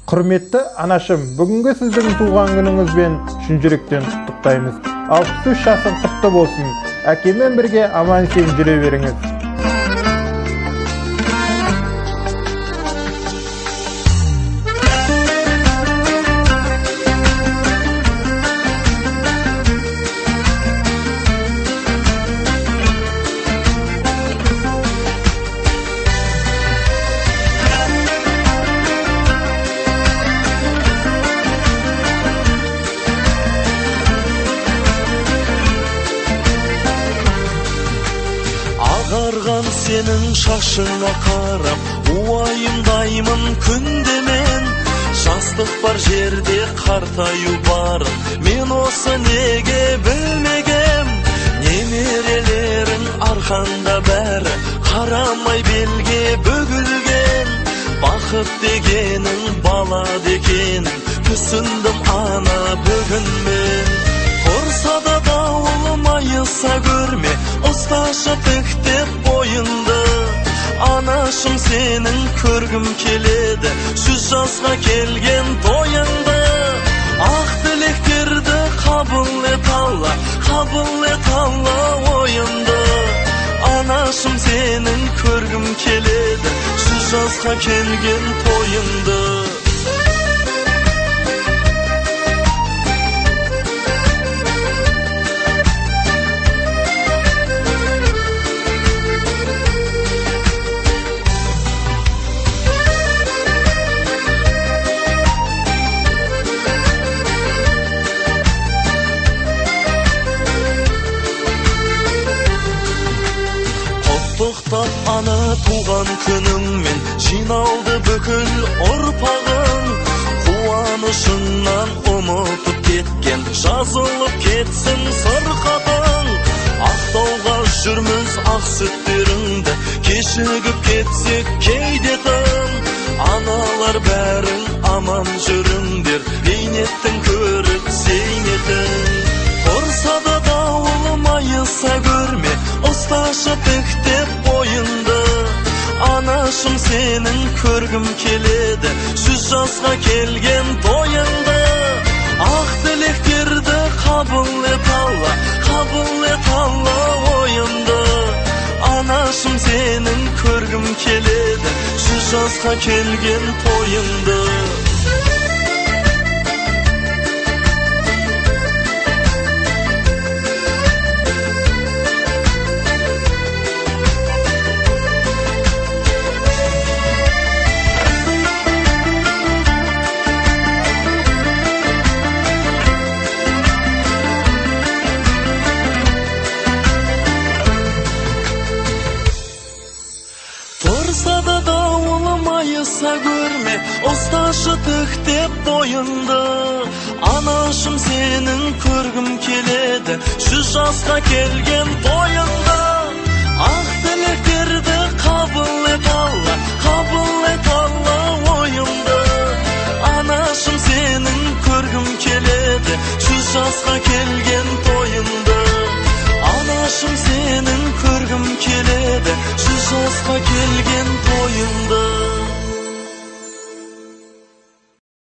Құрметті анашым, бүгінгі сіздің туған күніңізбен шын жүректен құттықтаймыз. 63 жасың құтты болсын. Әкемен бірге аман-есен жүре беріңіз. Ағарған сенің шашыңа қарап, уайымдаймын күнде мен. Жастық бар жерде қартаю бар, мен осы неге білмегем. Немерелерің арқанда бәрі, қарамай белге бөгілген. Бақыт дегенің бала дегенің, түсіндім ана бүгін мен. Тұрса да дауыл майыса көрме, ұсташы тіктеп бойынды. Анашым сенің көргім келеді, 100 жасқа келген тойыңды. Ақ тілектерді қабыл ет Алла ойымды. Анашым сенің көргім келеді, 100 жасқа келген тойыңды. Құттықтап ана туған күніңмен, жиналды бүкіл ұрпағың. Қуанышыңнан ұмытып кеткен, жазылып кетсін сырқатың. Ақтауға жүрміз ақ сүттеріңді, кешігіп кетсек кейде тым. Аналар бәрің аман жүріңдер, бейнеттің көріп зейнетін. Тұрса да дауыл майыса көрме, ұсташы тіктеп бойынды. Анашым сенің көргім келеді, 100 жасқа келген тойыңды. Ақ тілектерді қабыл ет Алла ойымды. Анашым сенің көргім келеді, 100 жасқа келген тойыңды. Тұрса да дауыл майыса көрме, ұсташы тіктеп бойынды. Анашым сенің көргім келеді, 100 жасқа келген тойыңды. Ақ тілектерді қабыл ет Алла ойымды. Анашым сенің көргім келеді, 100 жасқа келген тойыңды. Анашым сенің көргім келеді.